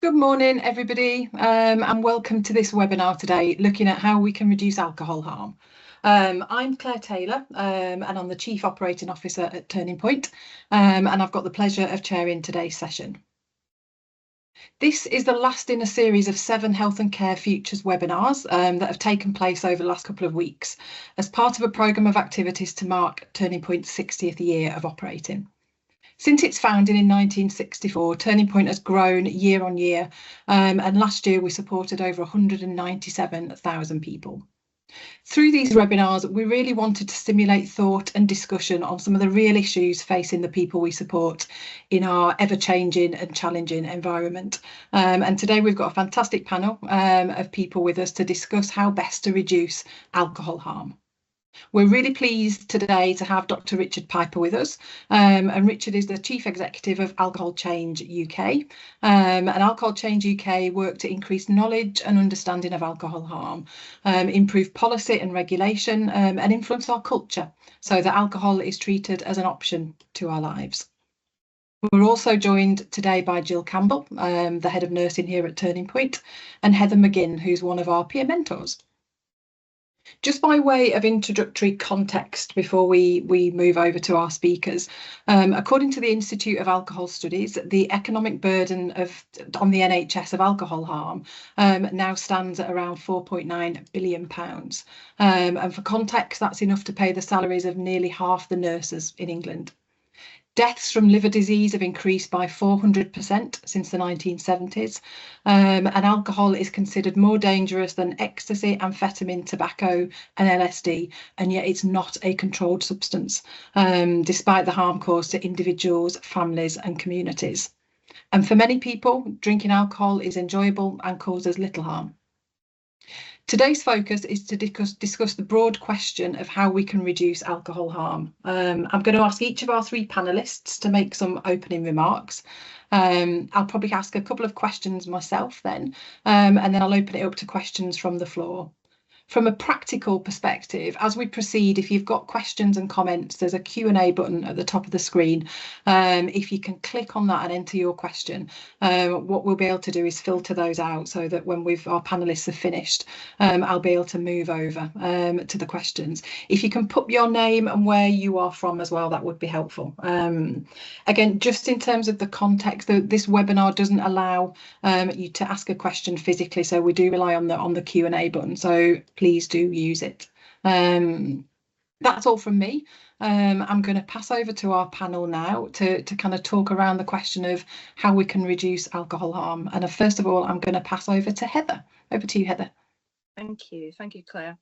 Good morning, everybody, and welcome to this webinar today, looking at how we can reduce alcohol harm. I'm Clare Taylor, and I'm the Chief Operating Officer at Turning Point, and I've got the pleasure of chairing today's session. This is the last in a series of 7 Health and Care Futures webinars that have taken place over the last couple of weeks as part of a programme of activities to mark Turning Point's 60th year of operating. Since its founding in 1964, Turning Point has grown year on year, and last year we supported over 197,000 people. Through these webinars, we really wanted to stimulate thought and discussion on some of the real issues facing the people we support in our ever-changing and challenging environment. And today we've got a fantastic panel of people with us to discuss how best to reduce alcohol harm. We're really pleased today to have Dr. Richard Piper with us, and Richard is the Chief Executive of Alcohol Change UK. And Alcohol Change UK work to increase knowledge and understanding of alcohol harm, improve policy and regulation, and influence our culture so that alcohol is treated as an option to our lives. We're also joined today by Gill Campbell, the Head of Nursing here at Turning Point, and Heather McGinn, who's one of our peer mentors. Just by way of introductory context before we move over to our speakers, according to the Institute of Alcohol Studies, the economic burden on the NHS of alcohol harm now stands at around £4.9 billion. And for context, that's enough to pay the salaries of nearly half the nurses in England. Deaths from liver disease have increased by 400% since the 1970s, and alcohol is considered more dangerous than ecstasy, amphetamine, tobacco and LSD, and yet it's not a controlled substance, despite the harm caused to individuals, families and communities. And for many people, drinking alcohol is enjoyable and causes little harm. Today's focus is to discuss the broad question of how we can reduce alcohol harm. I'm going to ask each of our 3 panellists to make some opening remarks. I'll probably ask a couple of questions myself then, and then I'll open it up to questions from the floor. From a practical perspective, as we proceed, if you've got questions and comments, there's a Q&A button at the top of the screen. If you can click on that and enter your question, what we'll be able to do is filter those out so that when our panellists have finished, I'll be able to move over to the questions. If you can put your name and where you are from as well, that would be helpful. Again, just in terms of the context, this webinar doesn't allow you to ask a question physically, so we do rely on the Q&A button. So please do use it. That's all from me. I'm going to pass over to our panel now to kind of talk around the question of how we can reduce alcohol harm. And first of all, I'm going to pass over to Heather. Over to you, Heather. Thank you, Claire.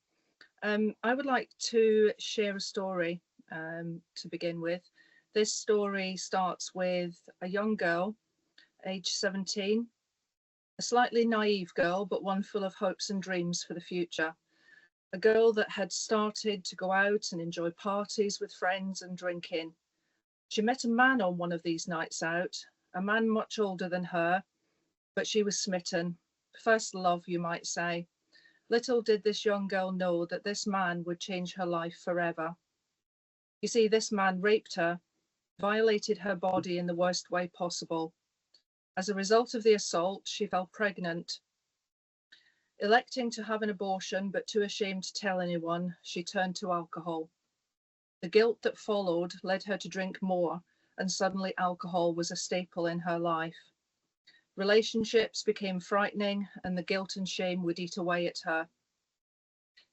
I would like to share a story to begin with. This story starts with a young girl, age 17, a slightly naive girl, but one full of hopes and dreams for the future. A girl that had started to go out and enjoy parties with friends and drinking. She met a man on one of these nights out, a man much older than her, but she was smitten. First love, you might say. Little did this young girl know that this man would change her life forever. You see, this man raped her, violated her body in the worst way possible. As a result of the assault, she fell pregnant. Electing to have an abortion, but too ashamed to tell anyone, she turned to alcohol. The guilt that followed led her to drink more, and suddenly alcohol was a staple in her life. Relationships became frightening, and the guilt and shame would eat away at her.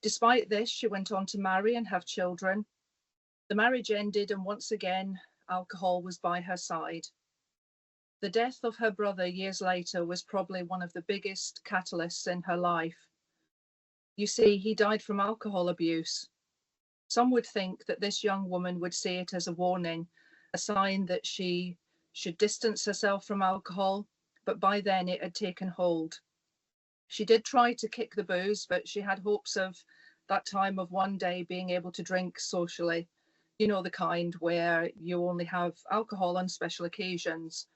Despite this, she went on to marry and have children. The marriage ended, and once again, alcohol was by her side. The death of her brother years later was probably one of the biggest catalysts in her life. You see, he died from alcohol abuse. Some would think that this young woman would see it as a warning, a sign that she should distance herself from alcohol, but by then it had taken hold. She did try to kick the booze, but she had hopes of that time of one day being able to drink socially. You know, the kind where you only have alcohol on special occasions.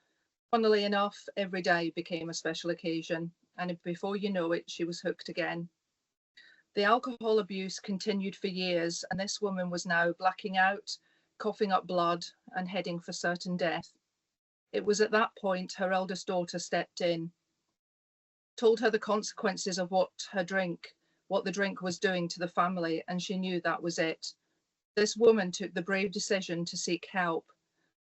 Funnily enough, every day became a special occasion, and before you know it, she was hooked again. The alcohol abuse continued for years, and this woman was now blacking out, coughing up blood, and heading for certain death. It was at that point her eldest daughter stepped in. told her the consequences of what the drink was doing to the family, and she knew that was it. This woman took the brave decision to seek help.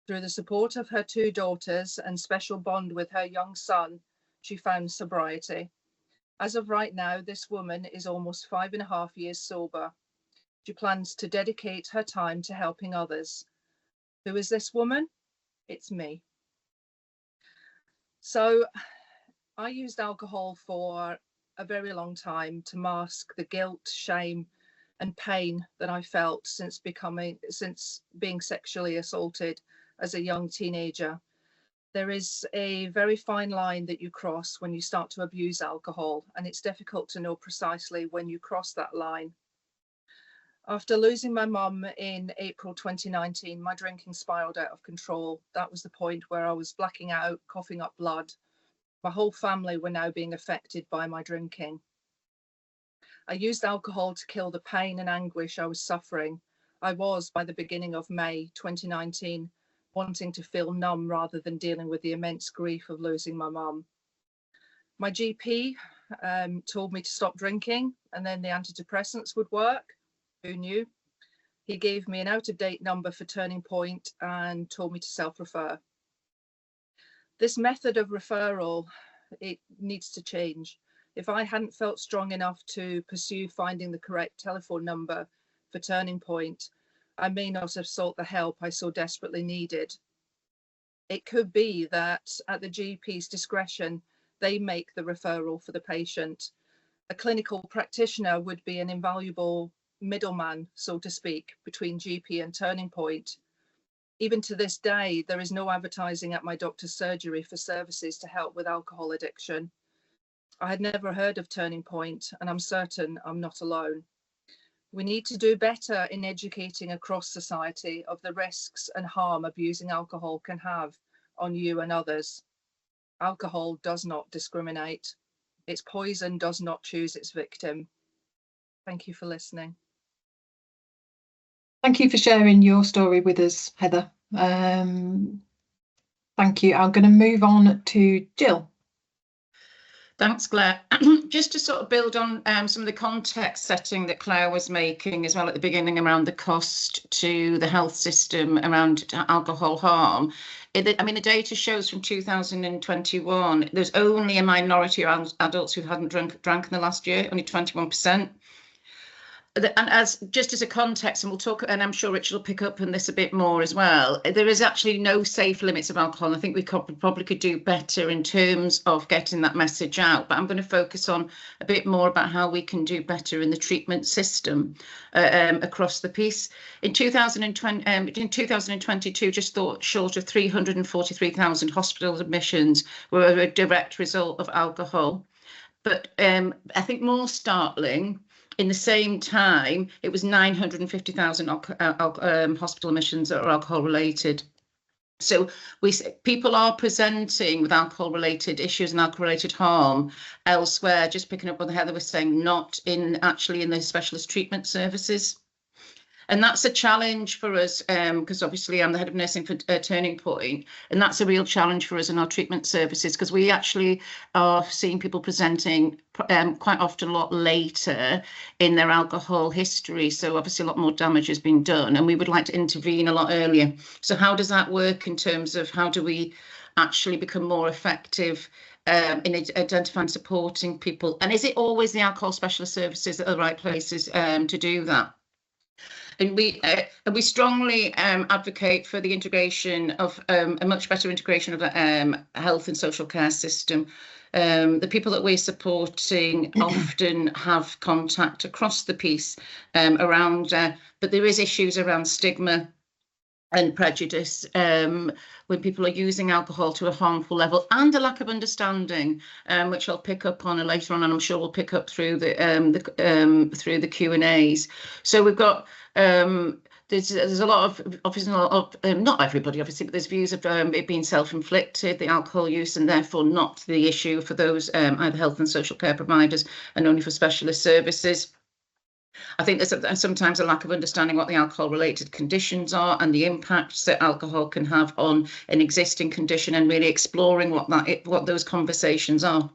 Through the support of her 2 daughters and special bond with her young son, she found sobriety. As of right now, this woman is almost 5.5 years sober. She plans to dedicate her time to helping others. Who is this woman? It's me. So I used alcohol for a very long time to mask the guilt, shame, and pain that I felt since being sexually assaulted as a young teenager. There is a very fine line that you cross when you start to abuse alcohol, and it's difficult to know precisely when you cross that line. After losing my mum in April 2019, my drinking spiraled out of control. That was the point where I was blacking out, coughing up blood. My whole family were now being affected by my drinking. I used alcohol to kill the pain and anguish I was suffering. I was, by the beginning of May 2019, wanting to feel numb rather than dealing with the immense grief of losing my mum. My GP told me to stop drinking, and then the antidepressants would work. Who knew? He gave me an out-of-date number for Turning Point and told me to self-refer. This method of referral, it needs to change. If I hadn't felt strong enough to pursue finding the correct telephone number for Turning Point, I may not have sought the help I so desperately needed. It could be that at the GP's discretion, they make the referral for the patient. A clinical practitioner would be an invaluable middleman, so to speak, between GP and Turning Point. Even to this day, there is no advertising at my doctor's surgery for services to help with alcohol addiction. I had never heard of Turning Point, and I'm certain I'm not alone. We need to do better in educating across society of the risks and harm abusing alcohol can have on you and others. Alcohol does not discriminate. Its poison does not choose its victim. Thank you for listening. Thank you for sharing your story with us, Heather. Thank you. I'm going to move on to Gill. Thanks, Claire. Just to sort of build on some of the context setting that Claire was making as well at the beginning around the cost to the health system around alcohol harm. I mean, the data shows from 2021, there's only a minority of adults who hadn't drank in the last year, only 21%. And as a context, and we'll talk, and I'm sure Richard will pick up on this a bit more as well, there is actually no safe limits of alcohol. I think we probably could do better in terms of getting that message out, but I'm going to focus on a bit more about how we can do better in the treatment system across the piece. In 2022, just short of 343,000 hospital admissions were a direct result of alcohol. But I think more startling, in the same time, it was 950,000 hospital admissions that are alcohol related. So people are presenting with alcohol related issues and alcohol related harm elsewhere, just picking up what Heather was saying, not actually in the specialist treatment services. And that's a challenge for us, because obviously I'm the head of nursing for Turning Point, and that's a real challenge for us in our treatment services, because we actually are seeing people presenting quite often a lot later in their alcohol history. So obviously a lot more damage has been done, and we would like to intervene a lot earlier. So how does that work in terms of how do we actually become more effective in identifying and supporting people? And is it always the alcohol specialist services that are the right places to do that? And we strongly advocate for the integration of a much better integration of the health and social care system. The people that we're supporting often have contact across the piece around, but there is issues around stigma and prejudice when people are using alcohol to a harmful level, and a lack of understanding, which I'll pick up on later on, and I'm sure we'll pick up through the Q&As. So we've got there's a lot of, obviously not everybody obviously, but there's views of it being self-inflicted, the alcohol use, and therefore not the issue for those either health and social care providers and only for specialist services. I think there's sometimes a lack of understanding what the alcohol-related conditions are and the impacts that alcohol can have on an existing condition, and really exploring what those conversations are.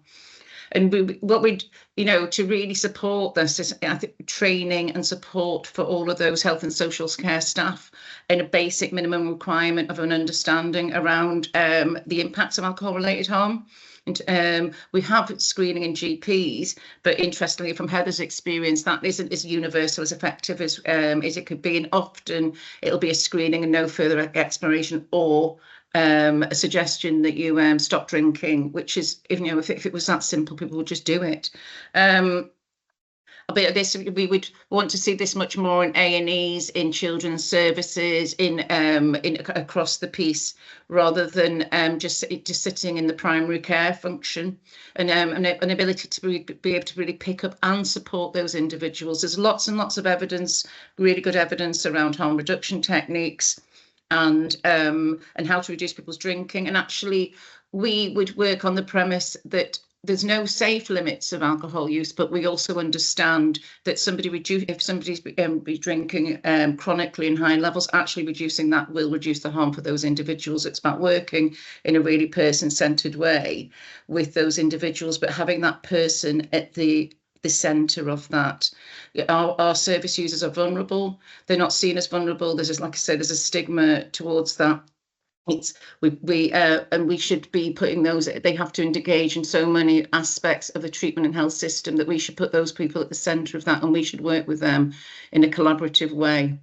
And what we'd, to really support this is, I think, training and support for all of those health and social care staff, and a basic minimum requirement of an understanding around the impacts of alcohol-related harm. And we have screening in GPs, but interestingly, from Heather's experience, that isn't as universal, as effective as it could be. And often it'll be a screening and no further exploration, or a suggestion that you stop drinking, which is, if it was that simple, people would just do it. But this, we would want to see this much more in A&Es, in children's services, in across the piece, rather than just sitting in the primary care function, and an ability to be able to really pick up and support those individuals. There's lots and lots of evidence, really good evidence around harm reduction techniques, and how to reduce people's drinking. And actually, we would work on the premise that there's no safe limits of alcohol use, but we also understand that if somebody's be drinking chronically in high levels, actually reducing that will reduce the harm for those individuals. It's about working in a really person-centred way with those individuals, but having that person at the centre of that. Our service users are vulnerable. They're not seen as vulnerable. There's, like I said, there's a stigma towards that. And we should be putting those, they have to engage in so many aspects of the treatment and health system, that we should put those people at the centre of that, and we should work with them in a collaborative way.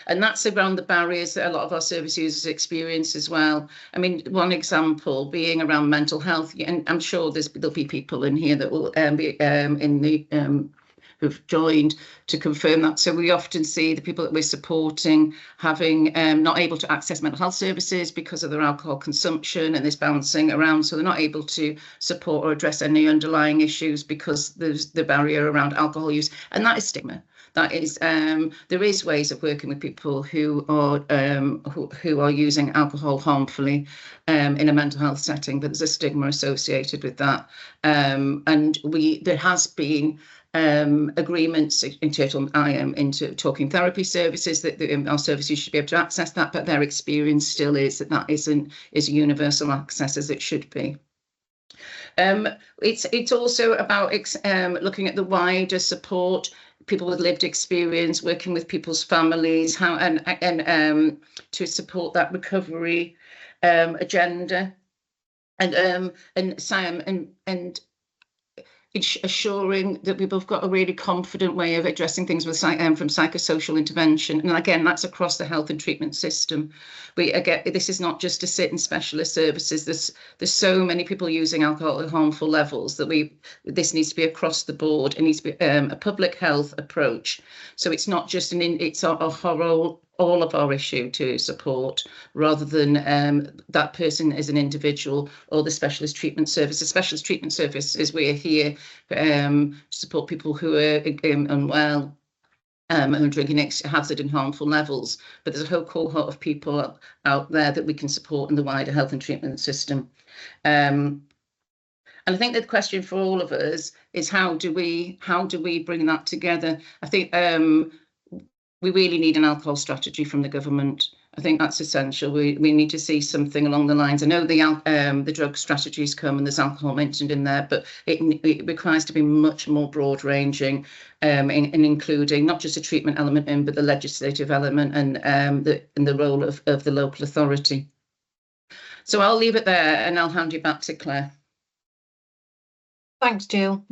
And that's around the barriers that a lot of our service users experience as well. I mean, one example being around mental health, and I'm sure there'll be people in here that will be in the who've joined to confirm that. So we often see the people that we're supporting having not able to access mental health services because of their alcohol consumption and this bouncing around. So they're not able to support or address any underlying issues because there's the barrier around alcohol use, and that is stigma. That is, there is ways of working with people who are using alcohol harmfully in a mental health setting, but there's a stigma associated with that. And there has been agreements into talking therapy services that our services should be able to access that, but their experience still is that isn't as universal access as it should be. It's also about looking at the wider support, people with lived experience, working with people's families, how and to support that recovery agenda, and assuring that we've both got a really confident way of addressing things with from psychosocial intervention. And again, that's across the health and treatment system. This is not just to sit in specialist services. There's so many people using alcohol at harmful levels that this needs to be across the board. It needs to be a public health approach. So it's not just it's a whole, all of our issue to support, rather than that person as an individual or the specialist treatment service. The specialist treatment services, we're here to support people who are unwell and drinking hazard and harmful levels, but there's a whole cohort of people out there that we can support in the wider health and treatment system. And I think the question for all of us is how do we bring that together? I think we really need an alcohol strategy from the government. I think that's essential. We need to see something along the lines. I know the drug strategies come and there's alcohol mentioned in there, but it requires to be much more broad ranging, in including not just a treatment element but the legislative element and the role of the local authority. So I'll leave it there and I'll hand you back to Claire. Thanks, Gill.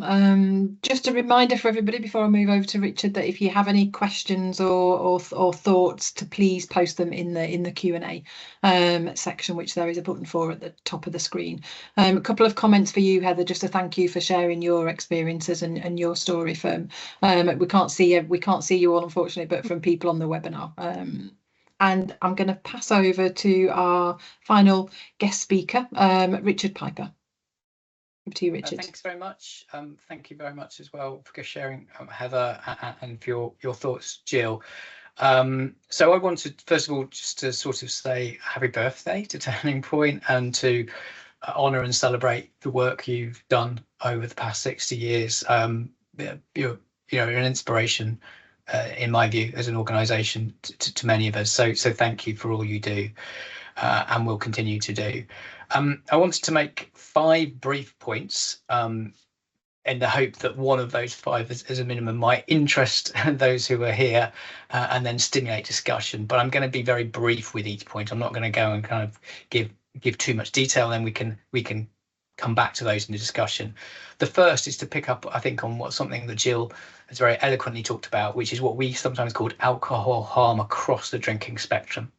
Just a reminder for everybody before I move over to Richard that if you have any questions or thoughts, to please post them in the Q&A section, which there is a button for at the top of the screen. A couple of comments for you, Heather, just to thank you for sharing your experiences and your story from. We can't see you all, unfortunately, but from people on the webinar. And I'm going to pass over to our final guest speaker, Richard Piper. Over to you, Richard. Thanks very much. Thank you very much as well for sharing, Heather, and for your thoughts, Gill. So I wanted, first of all, just to sort of say happy birthday to Turning Point and to honour and celebrate the work you've done over the past 60 years. You're an inspiration, in my view, as an organisation to many of us. So thank you for all you do, and will continue to do. I wanted to make 5 brief points in the hope that one of those 5 as a minimum might interest those who are here and then stimulate discussion. But I'm going to be very brief with each point. I'm not going to go and kind of give too much detail, then we can come back to those in the discussion. The first is to pick up, I think, on something that Gill has very eloquently talked about, which is what we sometimes called alcohol harm across the drinking spectrum.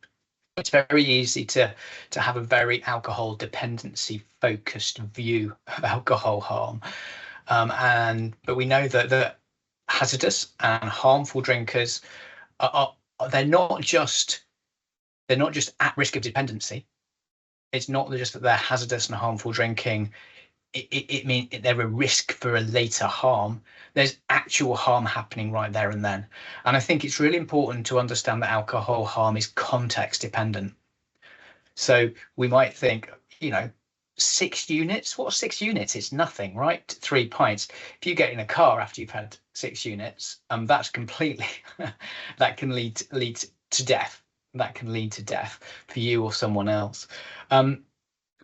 It's very easy to have a very alcohol dependency focused view of alcohol harm. But we know that hazardous and harmful drinkers they're not just at risk of dependency. It's not just that they're hazardous and harmful drinking. It means they're a risk for a later harm. There's actual harm happening right there and then. And I think it's really important to understand that alcohol harm is context dependent. So we might think, 6 units. What's 6 units? It's nothing, right? 3 pints. If you get in a car after you've had 6 units, that's completely that can lead to death. That can lead to death for you or someone else. And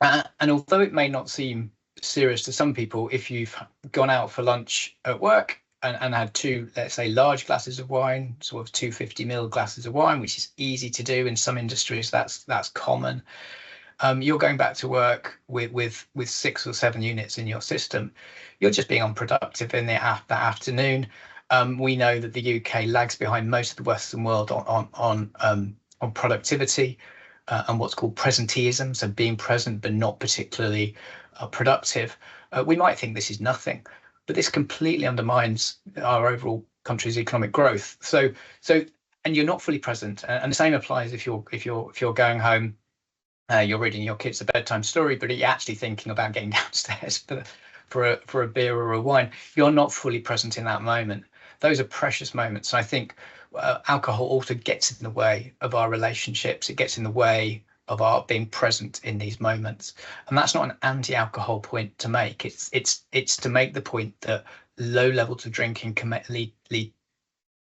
although it may not seem serious to some people, if you've gone out for lunch at work and had 2, let's say, large glasses of wine, sort of 250ml glasses of wine, which is easy to do in some industries, that's common. You're going back to work with 6 or 7 units in your system. You're just being unproductive in that afternoon. We know that the UK lags behind most of the Western world on productivity and what's called presenteeism, so being present but not particularly productive. We might think this is nothing, but this completely undermines our overall country's economic growth. So and you're not fully present, and the same applies if you're going home. You're reading your kids a bedtime story, but you're actually thinking about getting downstairs for a beer or a wine. You're not fully present in that moment. Those are precious moments. And I think alcohol also gets in the way of our relationships. It gets in the way of our being present in these moments. And that's not an anti-alcohol point to make. It's to make the point that low levels of drinking can lead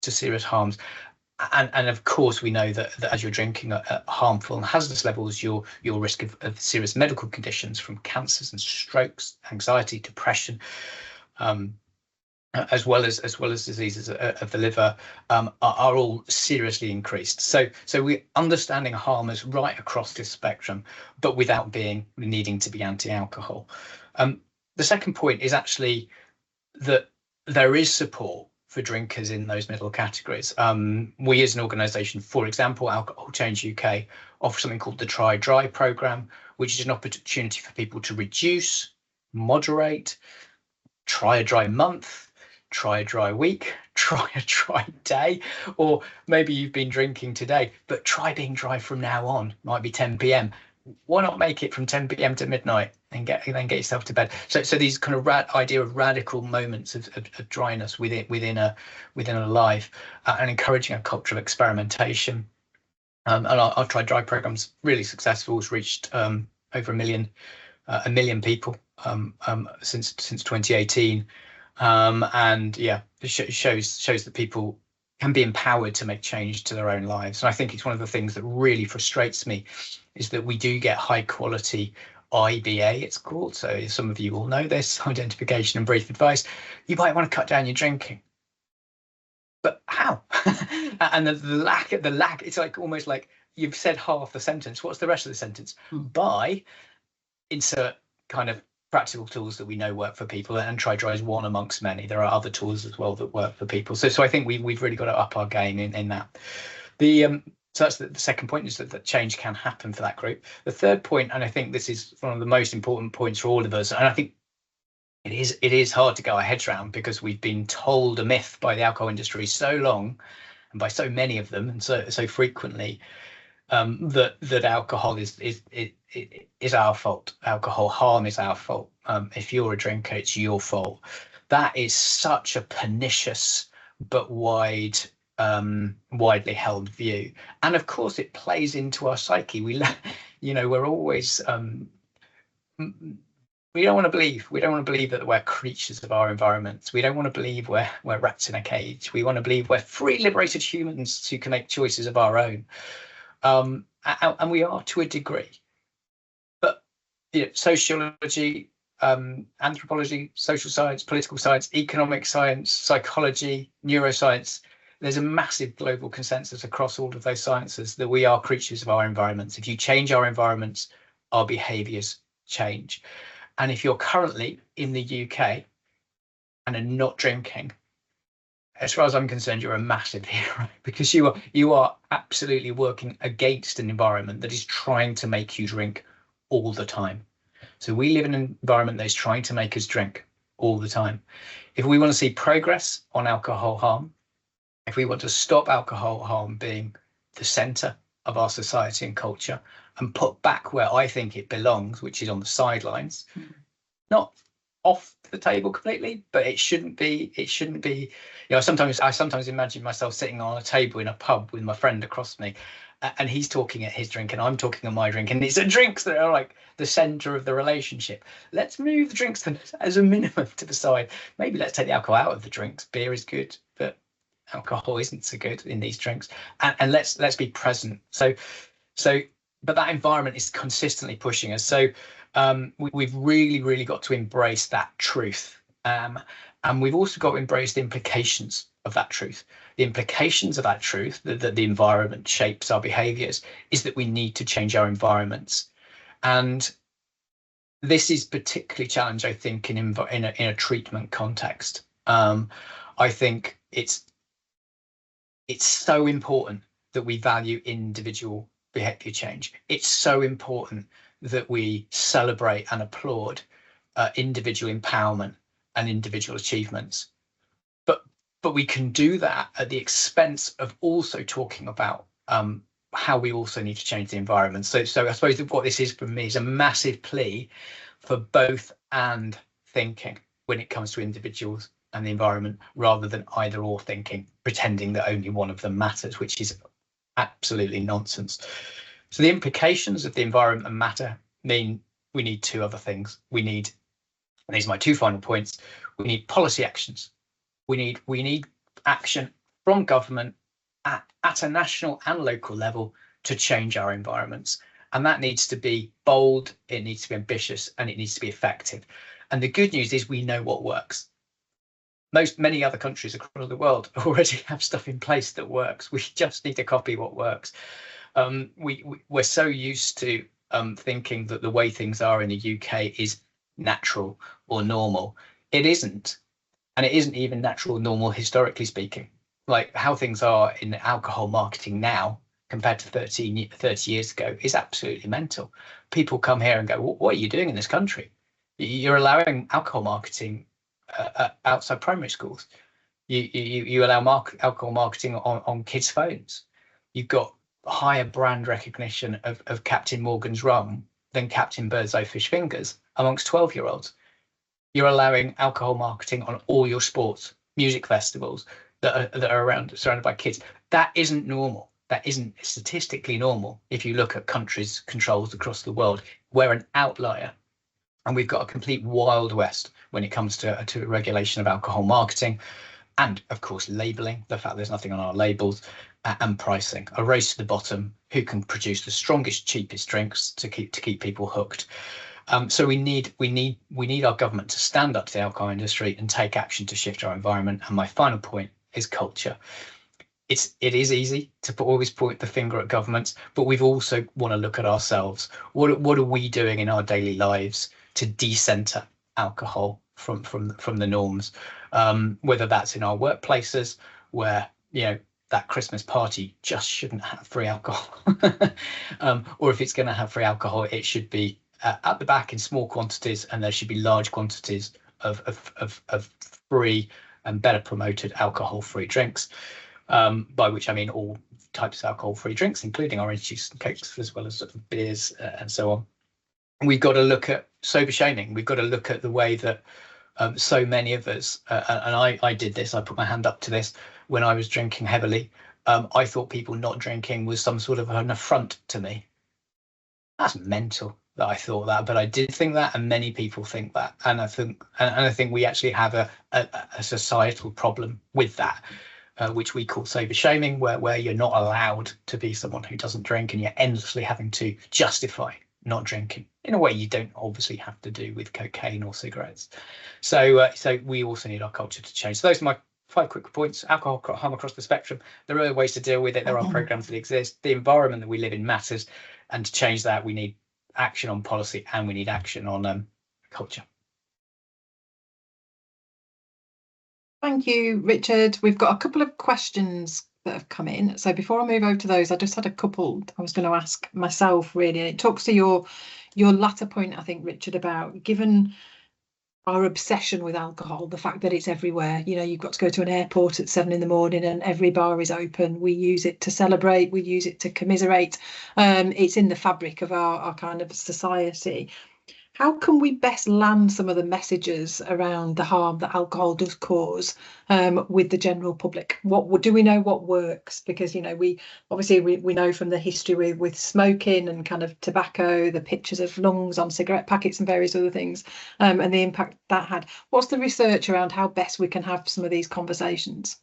to serious harms. And of course, we know that as you're drinking at harmful and hazardous levels, your risk of serious medical conditions from cancers and strokes, anxiety, depression, as well as diseases of the liver, are all seriously increased. So we're understanding harm as right across this spectrum, but without needing to be anti-alcohol. The second point is actually that there is support for drinkers in those middle categories. We as an organisation, for example, Alcohol Change UK, offer something called the Try Dry programme, which is an opportunity for people to reduce, moderate, try a dry month, try a dry week, try a dry day, or maybe you've been drinking today, but try being dry from now on. Might be 10 p.m. Why not make it from 10 p.m. to midnight and then get yourself to bed? So these kind of idea of radical moments of dryness within a life, and encouraging a culture of experimentation. And our Try Dry program's really successful. It's reached over a million people since 2018, and yeah, it shows that people can be empowered to make change to their own lives. And I think it's one of the things that really frustrates me is that we do get high quality IBA, it's called. So some of you will know this, identification and brief advice. You might want to cut down your drinking, but how? And the lack, it's like almost like you've said half the sentence. What's the rest of the sentence? By insert kind of practical tools that we know work for people, and Try Dry is one amongst many. There are other tools as well that work for people. So I think we've really got to up our game in that. So that's the second point, is that change can happen for that group. The third point, and I think this is one of the most important points for all of us, and I think it is hard to get our heads around because we've been told a myth by the alcohol industry so long, and by so many of them, and so frequently, that alcohol is our fault. Alcohol harm is our fault. If you're a drinker, it's your fault. That is such a pernicious but widely held view, and of course it plays into our psyche. We're always we don't want to believe that we're creatures of our environments. We don't want to believe we're rats in a cage. We want to believe we're free, liberated humans who can make choices of our own. And we are to a degree, but sociology, anthropology, social science, political science, economic science, psychology, neuroscience. There's a massive global consensus across all of those sciences that we are creatures of our environments. If you change our environments, our behaviours change. And if you're currently in the UK and are not drinking, as far as I'm concerned, you're a massive hero, because you are absolutely working against an environment that is trying to make you drink all the time. So we live in an environment that is trying to make us drink all the time. If we want to see progress on alcohol harm, if we want to stop alcohol harm being the centre of our society and culture, and put back where I think it belongs, which is on the sidelines, not off the table completely, but it shouldn't be. I sometimes imagine myself sitting on a table in a pub with my friend across me, and he's talking at his drink and I'm talking at my drink, and it's the drinks that are like the center of the relationship. Let's move the drinks as a minimum to the side. Maybe let's take the alcohol out of the drinks. Beer is good, but alcohol isn't so good in these drinks, and let's be present. But that environment is consistently pushing us. So we've really got to embrace that truth, and we've also got to embrace the implications of that truth. The implications of that truth, that the environment shapes our behaviours, is that we need to change our environments. And this is particularly challenging, I think, in a treatment context. I think it's so important that we value individual behaviour change. It's so important that we celebrate and applaud individual empowerment and individual achievements. But we can do that at the expense of also talking about how we also need to change the environment. So I suppose that what this is for me is a massive plea for both and thinking when it comes to individuals and the environment, rather than either or thinking, pretending that only one of them matters, which is absolutely nonsense. So the implications of the environment and matter mean we need two other things. We need, and these are my two final points, we need policy actions. We need action from government at a national and local level to change our environments. And that needs to be bold, it needs to be ambitious, and it needs to be effective. And the good news is we know what works. Many other countries across the world already have stuff in place that works. We just need to copy what works. We're so used to thinking that the way things are in the UK is natural or normal. It isn't. And it isn't even natural or normal historically speaking. Like how things are in alcohol marketing now compared to 30 years ago is absolutely mental. People come here and go, what are you doing in this country? You're allowing alcohol marketing outside primary schools. You allow alcohol marketing on kids' phones. You've got higher brand recognition of Captain Morgan's rum than Captain Birdseye Fish Fingers amongst 12-year-olds. You're allowing alcohol marketing on all your sports, music festivals that are around, surrounded by kids. That isn't normal. That isn't statistically normal. If you look at countries' controls across the world, we're an outlier. And we've got a complete Wild West when it comes to regulation of alcohol marketing, and of course labelling, the fact there's nothing on our labels, and pricing, a race to the bottom, who can produce the strongest, cheapest drinks to keep people hooked. So we need our government to stand up to the alcohol industry and take action to shift our environment. And my final point is culture. It is easy to always point the finger at governments, but we've also want to look at ourselves. What are we doing in our daily lives to decenter alcohol from the norms? Whether that's in our workplaces, where that Christmas party just shouldn't have free alcohol, or if it's going to have free alcohol, it should be at the back in small quantities, and there should be large quantities of free and better promoted alcohol-free drinks, by which I mean all types of alcohol-free drinks, including orange juice and cokes, as well as sort of beers and so on. We've got to look at sober shaming. We've got to look at the way that so many of us, and I did this, I put my hand up to this when I was drinking heavily. I thought people not drinking was some sort of an affront to me. That's mental that I thought that, but I did think that, and many people think that, and I think we actually have a societal problem with that, which we call sober shaming, where you're not allowed to be someone who doesn't drink, and you're endlessly having to justify not drinking in a way you don't obviously have to do with cocaine or cigarettes. So we also need our culture to change. So those are my 5 quick points. Alcohol harm across the spectrum. There are ways to deal with it. There are programs that exist. The environment that we live in matters, and to change that, we need action on policy and we need action on culture. Thank you, Richard. We've got a couple of questions that have come in. So before I move over to those, I just had a couple I was going to ask myself, really. And it talks to your latter point, I think, Richard, about given our obsession with alcohol, the fact that it's everywhere. You know, you've got to go to an airport at 7 in the morning and every bar is open. We use it to celebrate, we use it to commiserate. It's in the fabric of our kind of society. How can we best land some of the messages around the harm that alcohol does cause with the general public? What do we know what works? Because, you know, we know from the history with smoking and kind of tobacco, the pictures of lungs on cigarette packets and various other things, and the impact that had. What's the research around how best we can have some of these conversations?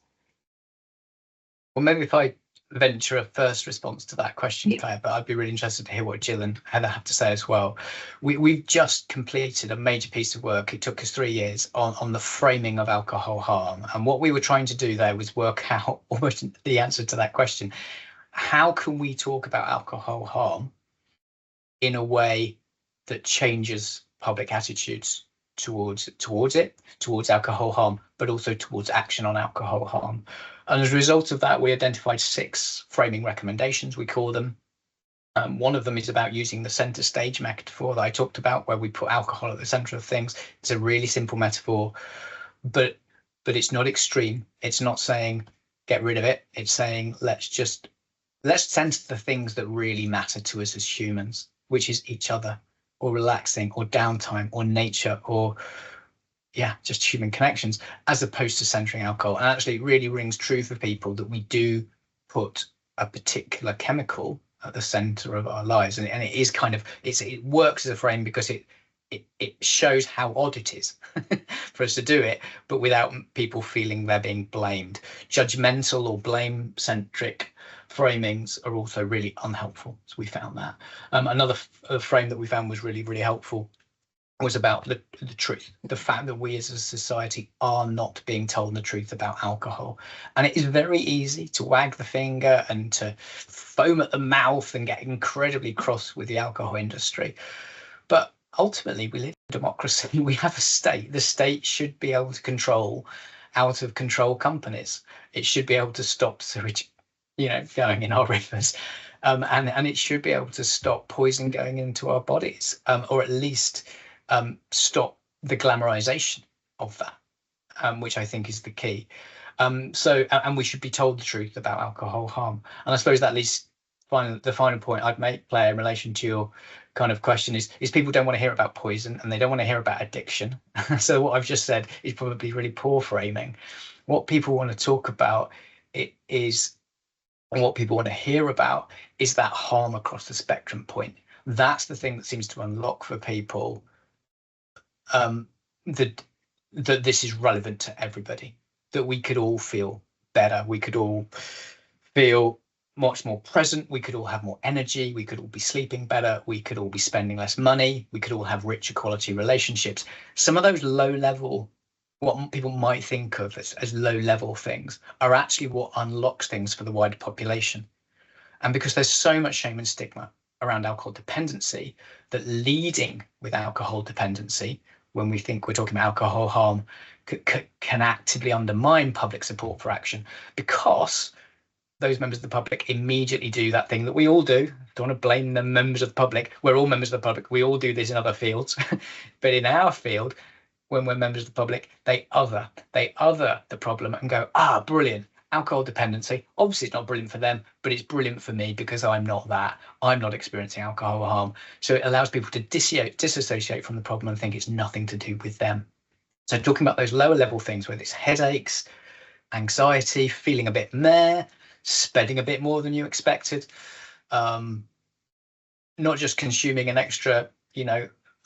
Well, maybe if I venture a first response to that question, Claire, but I'd be really interested to hear what Gill and Heather have to say as well. We've just completed a major piece of work. It took us 3 years on the framing of alcohol harm. And what we were trying to do there was work out almost the answer to that question. How can we talk about alcohol harm in a way that changes public attitudes towards alcohol harm, but also towards action on alcohol harm? And as a result of that, we identified 6 framing recommendations, we call them. One of them is about using the center stage metaphor that I talked about, where we put alcohol at the center of things. It's a really simple metaphor, but it's not extreme. It's not saying get rid of it. It's saying let's center the things that really matter to us as humans, which is each other, or relaxing, or downtime, or nature, or just human connections, as opposed to centering alcohol. And actually it really rings true for people that we do put a particular chemical at the center of our lives, and it is kind of it works as a frame because it shows how odd it is for us to do it, but without people feeling they're being blamed. Judgmental or blame centric framings are also really unhelpful, so we found that. Another frame that we found was really, really helpful was about the truth, the fact that we as a society are not being told the truth about alcohol. And it is very easy to wag the finger and to foam at the mouth and get incredibly cross with the alcohol industry. But ultimately, we live in a democracy. We have a state. The state should be able to control out of control companies. It should be able to stop sewage, going in our rivers. And it should be able to stop poison going into our bodies, or at least stop the glamorization of that, which I think is the key. And we should be told the truth about alcohol harm. And I suppose that leads the final point I'd make, Claire, in relation to your kind of question is people don't want to hear about poison and they don't want to hear about addiction. So what I've just said is probably really poor framing. What people want to talk about and what people want to hear about is that harm across the spectrum point. That's the thing that seems to unlock for people that this is relevant to everybody, that we could all feel better, we could all feel much more present, we could all have more energy, we could all be sleeping better, we could all be spending less money, we could all have richer quality relationships. Some of those low level, what people might think of as low level things, are actually what unlocks things for the wider population. And because there's so much shame and stigma around alcohol dependency, that leading with alcohol dependency, when we think we're talking about alcohol harm, can actively undermine public support for action, because those members of the public immediately do that thing that we all do. Don't want to blame the members of the public. We're all members of the public. We all do this in other fields. But in our field, when we're members of the public, they other the problem and go, brilliant. Alcohol dependency, obviously it's not brilliant for them, but it's brilliant for me because I'm not that. I'm not experiencing alcohol harm. So it allows people to disassociate from the problem and think it's nothing to do with them. So talking about those lower level things, whether it's headaches, anxiety, feeling a bit meh, spending a bit more than you expected, not just consuming an extra,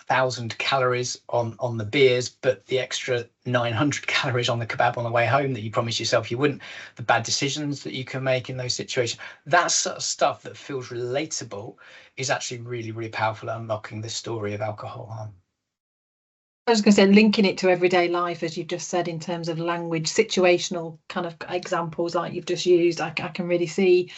1,000 calories on the beers, but the extra 900 calories on the kebab on the way home that you promised yourself you wouldn't, the bad decisions that you can make in those situations, that sort of stuff that feels relatable is actually really, really powerful at unlocking this story of alcohol harm. I was going to say, linking it to everyday life, as you've just said, in terms of language, situational kind of examples like you've just used, I can really see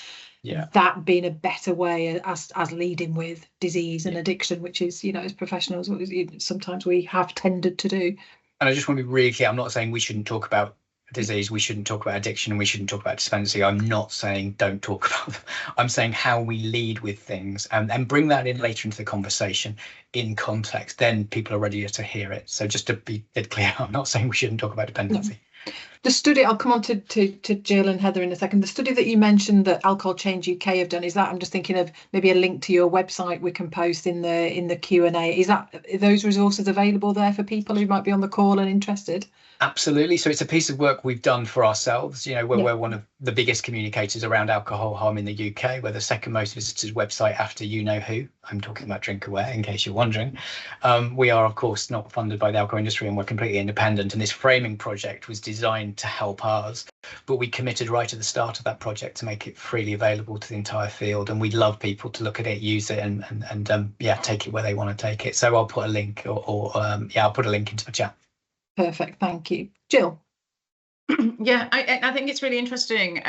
that being a better way as leading with disease and addiction, which is, you know, as professionals, sometimes we have tended to do. And I just want to be really clear, I'm not saying we shouldn't talk about disease, we shouldn't talk about addiction, and we shouldn't talk about dependency. I'm not saying don't talk about them. I'm saying how we lead with things and bring that in later into the conversation in context, then people are ready to hear it. So just to be clear, I'm not saying we shouldn't talk about dependency. No. The study, I'll come on to Gill and Heather in a second. The study that you mentioned that Alcohol Change UK have done, is that, I'm just thinking of maybe a link to your website we can post in the Q&A. Are those resources available there for people who might be on the call and interested? Absolutely. So it's a piece of work we've done for ourselves. You know, we're one of the biggest communicators around alcohol harm in the UK. We're the second most visited website after you know who. I'm talking about DrinkAware, in case you're wondering. We are, of course, not funded by the alcohol industry, and we're completely independent. And this framing project was designed to help us, but we committed right at the start of that project to make it freely available to the entire field. And we'd love people to look at it, use it, and take it where they want to take it. So I'll put a link, I'll put a link into the chat. Perfect, thank you. Gill. Yeah, I think it's really interesting,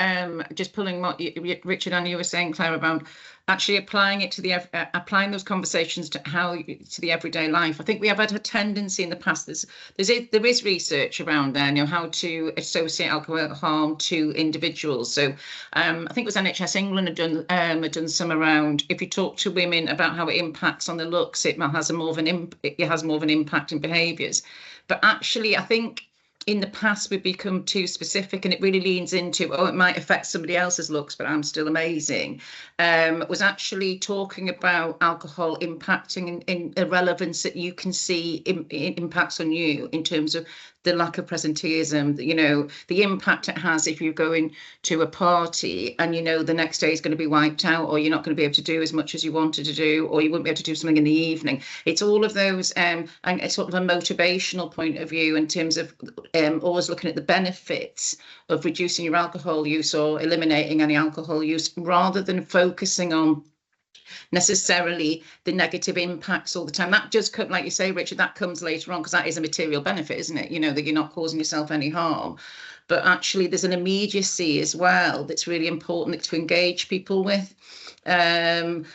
just pulling what Richard and you were saying, Claire, about actually applying it to applying those conversations to the everyday life. I think we have had a tendency in the past. There is research around there, you know, how to associate alcohol harm to individuals. So I think it was NHS England had done some around, if you talk to women about how it impacts on the looks, it has more of an impact in behaviours. But actually, I think in the past we've become too specific, and it really leans into, it might affect somebody else's looks, but I'm still amazing. Was actually talking about alcohol impacting in a relevance that you can see impacts on you in terms of the lack of presenteeism, you know, the impact it has if you're going to a party and, you know, the next day is going to be wiped out, or you're not going to be able to do as much as you wanted to do, or you wouldn't be able to do something in the evening. It's all of those, and it's sort of a motivational point of view in terms of always looking at the benefits of reducing your alcohol use or eliminating any alcohol use, rather than focusing on necessarily the negative impacts all the time. That just comes, like you say, Richard, that comes later on, because that is a material benefit, isn't it? You know, that you're not causing yourself any harm. But actually there's an immediacy as well that's really important to engage people with, and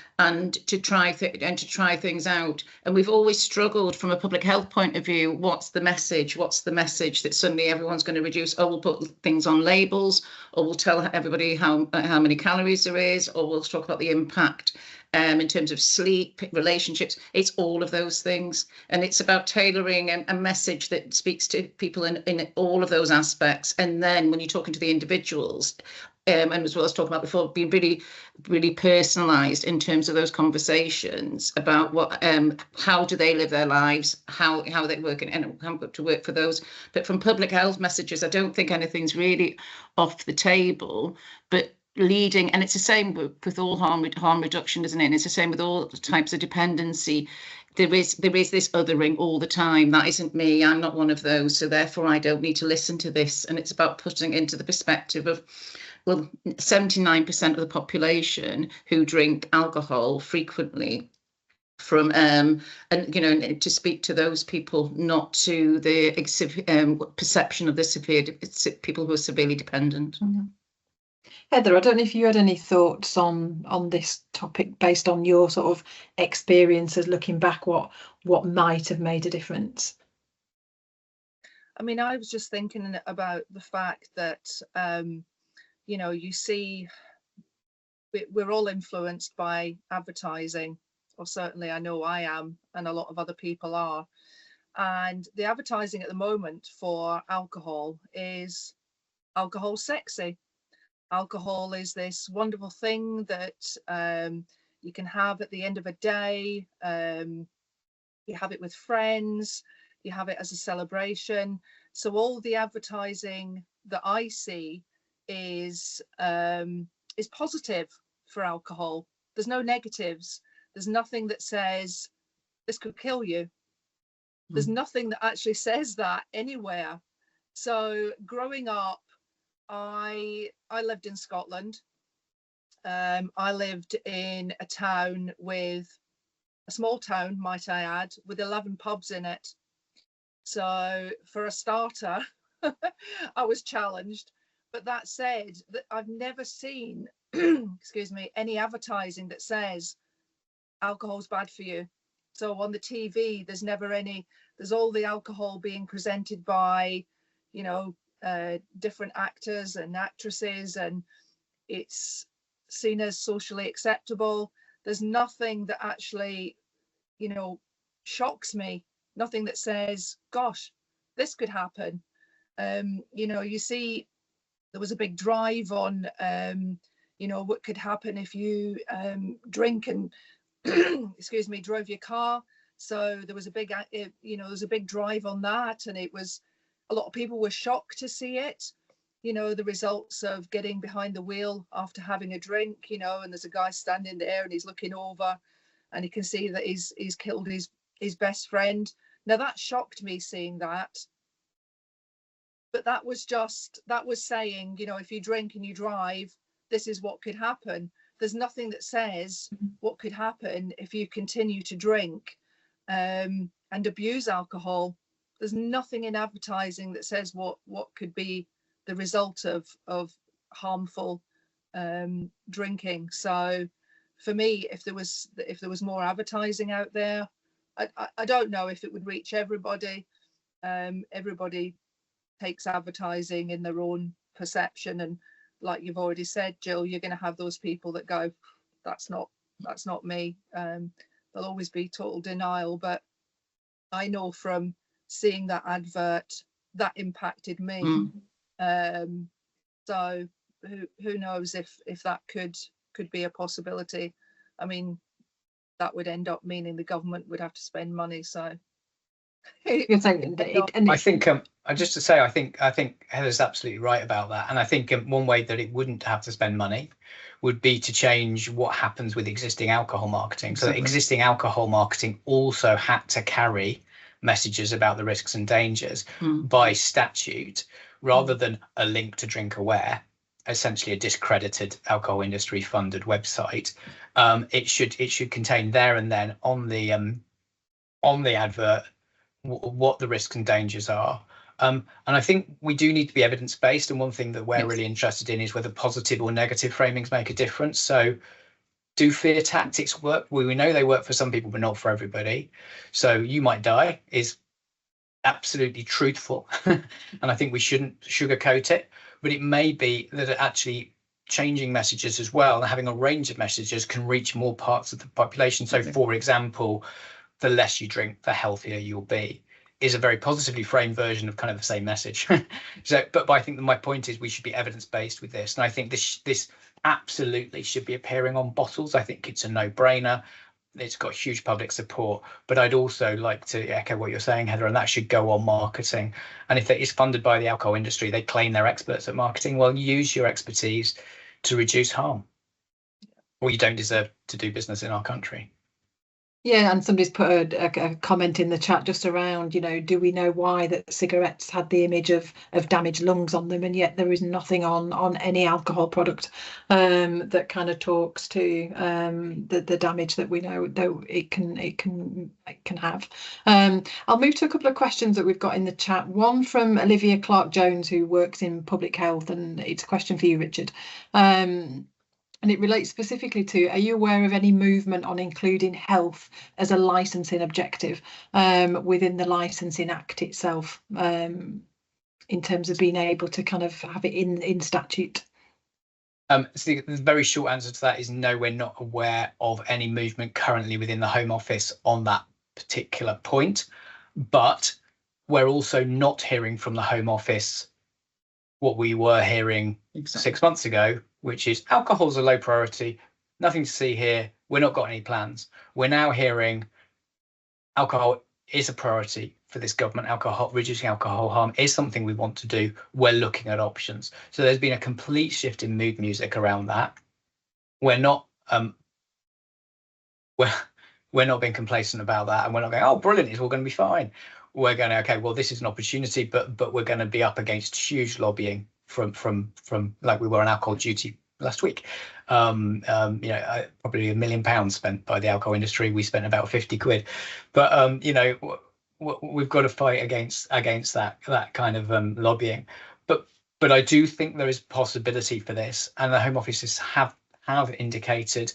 to try things out. And we've always struggled from a public health point of view. What's the message? What's the message that suddenly everyone's going to reduce? Or we'll put things on labels, or we'll tell everybody how many calories there is, or we'll talk about the impact in terms of sleep, relationships. It's all of those things, and it's about tailoring a message that speaks to people in all of those aspects. And then when you're talking to the individuals, and as well as talking about before, being really, really personalised in terms of those conversations about what, how do they live their lives, how they work, and how to work for those. But from public health messages, I don't think anything's really off the table, but leading, and it's the same with all harm reduction, isn't it? And it's the same with all types of dependency. There is this othering all the time. That isn't me. I'm not one of those. So therefore, I don't need to listen to this. And it's about putting into the perspective of, well, 79% of the population who drink alcohol frequently, from and you know, to speak to those people, not to the perception of the people who are severely dependent. Mm-hmm. Heather, I don't know if you had any thoughts on this topic based on your sort of experiences looking back, what might have made a difference? I mean, I was just thinking about the fact that, you know, you see, we're all influenced by advertising, or certainly I know I am, and a lot of other people are. And the advertising at the moment for alcohol is alcohol sexy. Alcohol is this wonderful thing that you can have at the end of a day. You have it with friends, you have it as a celebration. So all the advertising that I see is positive for alcohol. There's no negatives. There's nothing that says this could kill you. There's nothing that actually says that anywhere. So growing up, I lived in Scotland. I lived in a town with a small town, might I add, with 11 pubs in it. So for a starter, I was challenged. But that said, that I've never seen, excuse me, any advertising that says alcohol's bad for you. So on the TV, there's never any, there's all the alcohol being presented by, you know, different actors and actresses, and it's seen as socially acceptable. There's nothing that actually, you know, shocks me, nothing that says, gosh, this could happen. You know, you see, there was a big drive on, you know, what could happen if you drink and, excuse me, drove your car. So there was a big, you know, there's a big drive on that, and it was, a lot of people were shocked to see it. You know, the results of getting behind the wheel after having a drink, you know, and there's a guy standing there and he's looking over and he can see that he's killed his best friend. Now that shocked me, seeing that. But that was saying, you know, if you drink and you drive, this is what could happen. There's nothing that says what could happen if you continue to drink and abuse alcohol. There's nothing in advertising that says what could be the result of harmful drinking. So for me, if there was more advertising out there, I don't know if it would reach everybody. Everybody takes advertising in their own perception, and like you've already said, Jill, you're going to have those people that go, that's not me. There'll always be total denial. But I know from seeing that advert, that impacted me. So who knows if that could be a possibility. I mean, that would end up meaning the government would have to spend money. So You're saying I think just to say, I think Heather's absolutely right about that. And I think one way that it wouldn't have to spend money would be to change what happens with existing alcohol marketing. So that existing alcohol marketing also had to carry messages about the risks and dangers by statute, rather than a link to Drink Aware, essentially a discredited alcohol industry funded website. It should contain there and then on the advert what the risks and dangers are. And I think we do need to be evidence-based, and one thing that we're really interested in is whether positive or negative framings make a difference. So do fear tactics work? We know they work for some people, but not for everybody. So you might die is absolutely truthful. And I think we shouldn't sugarcoat it, but it may be that actually changing messages as well and having a range of messages can reach more parts of the population. So for example, the less you drink, the healthier you'll be, is a very positively framed version of kind of the same message. But I think that my point is we should be evidence-based with this. And I think this absolutely should be appearing on bottles. I think it's a no-brainer. It's got huge public support. But I'd also like to echo what you're saying, Heather, and that should go on marketing. And if it is funded by the alcohol industry, they claim they're experts at marketing. Well, use your expertise to reduce harm, or you don't deserve to do business in our country. Yeah, and somebody's put a comment in the chat just around, you know, do we know why that cigarettes had the image of damaged lungs on them, and yet there is nothing on any alcohol product that kind of talks to the damage that we know though it can have. I'll move to a couple of questions that we've got in the chat. One from Olivia Clark-Jones, who works in public health, and it's a question for you, Richard. And it relates specifically to, are you aware of any movement on including health as a licensing objective within the Licensing Act itself, in terms of being able to kind of have it in statute? So the very short answer to that is no, we're not aware of any movement currently within the Home Office on that particular point. But we're also not hearing from the Home Office what we were hearing 6 months ago, which is alcohol's a low priority, nothing to see here, we're not got any plans. We're now hearing alcohol is a priority for this government. Reducing alcohol harm is something we want to do. We're looking at options. So there's been a complete shift in mood music around that. We're not we're not being complacent about that, and we're not going, oh, brilliant, it's all going to be fine. We're going, okay, well, this is an opportunity, but we're going to be up against huge lobbying from like we were on alcohol duty last week. Probably £1 million spent by the alcohol industry. We spent about 50 quid, but we've got to fight against that kind of lobbying. But I do think there is possibility for this, and the Home Offices have indicated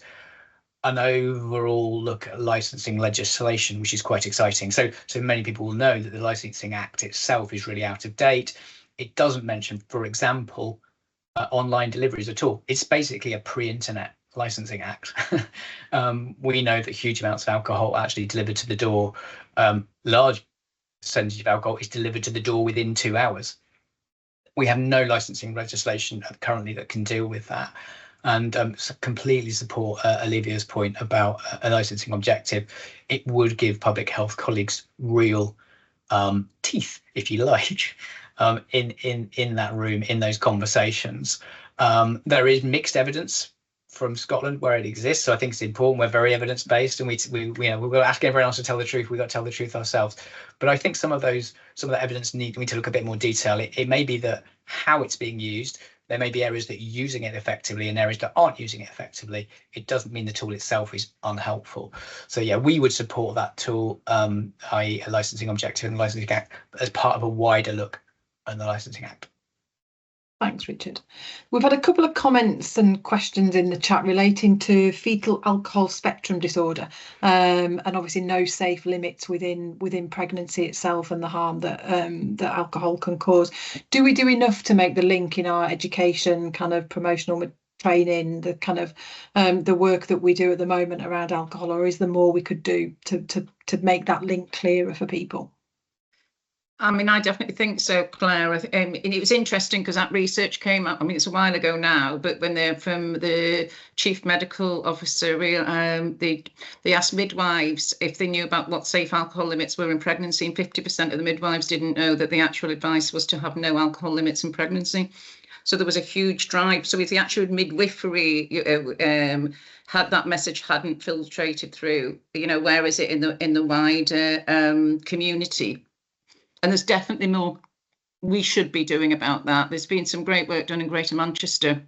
an overall look at licensing legislation, which is quite exciting. So many people will know that the Licensing Act itself is really out of date. It doesn't mention, for example, online deliveries at all. It's basically a pre-internet licensing act. We know that huge amounts of alcohol are actually delivered to the door. Large percentage of alcohol is delivered to the door within 2 hours. We have no licensing legislation currently that can deal with that. And completely support Olivia's point about a licensing objective. It would give public health colleagues real teeth, if you like, in that room, in those conversations. There is mixed evidence from Scotland where it exists, so I think it's important. We're very evidence based, and we've got to ask everyone else to tell the truth. We've got to tell the truth ourselves. But I think some of the evidence need to look a bit more detail. It may be that how it's being used. There may be areas that are using it effectively and areas that aren't using it effectively. It doesn't mean the tool itself is unhelpful. So yeah, we would support that tool, i.e. a licensing objective and the Licensing Act, as part of a wider look at the Licensing Act. Thanks, Richard. We've had a couple of comments and questions in the chat relating to fetal alcohol spectrum disorder, and obviously no safe limits within pregnancy itself and the harm that that alcohol can cause. Do we do enough to make the link in our education, kind of promotional training, the kind of the work that we do at the moment around alcohol, or is there more we could do to make that link clearer for people? I mean, I definitely think so, Claire. It was interesting because that research came out, I mean, it's a while ago now, but when they're from the chief medical officer, they asked midwives if they knew about what safe alcohol limits were in pregnancy, and 50% of the midwives didn't know that the actual advice was to have no alcohol limits in pregnancy. So there was a huge drive. So if the actual midwifery had that message hadn't filtrated through, where is it in the wider community? And there's definitely more we should be doing about that. There's been some great work done in Greater Manchester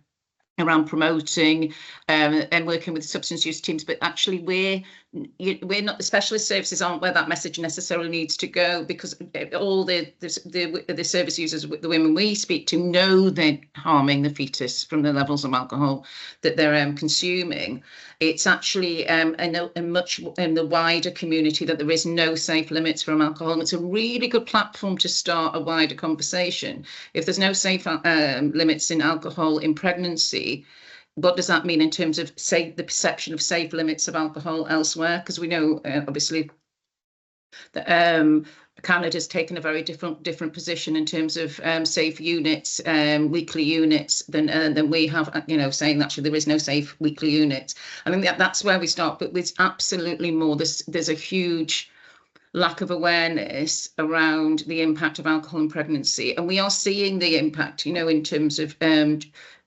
around promoting and working with substance use teams, but actually we're not, the specialist services aren't where that message necessarily needs to go, because all the service users, the women we speak to, know they're harming the fetus from the levels of alcohol that they're consuming. It's actually much in the wider community that there is no safe limits from alcohol, and it's a really good platform to start a wider conversation. If there's no safe limits in alcohol in pregnancy, what does that mean in terms of, say, the perception of safe limits of alcohol elsewhere? Because we know, obviously, that Canada's taken a very different position in terms of safe units, weekly units, than we have. Saying actually there is no safe weekly units. I think that's where we start. But there's absolutely more. There's a huge lack of awareness around the impact of alcohol in pregnancy, and we are seeing the impact.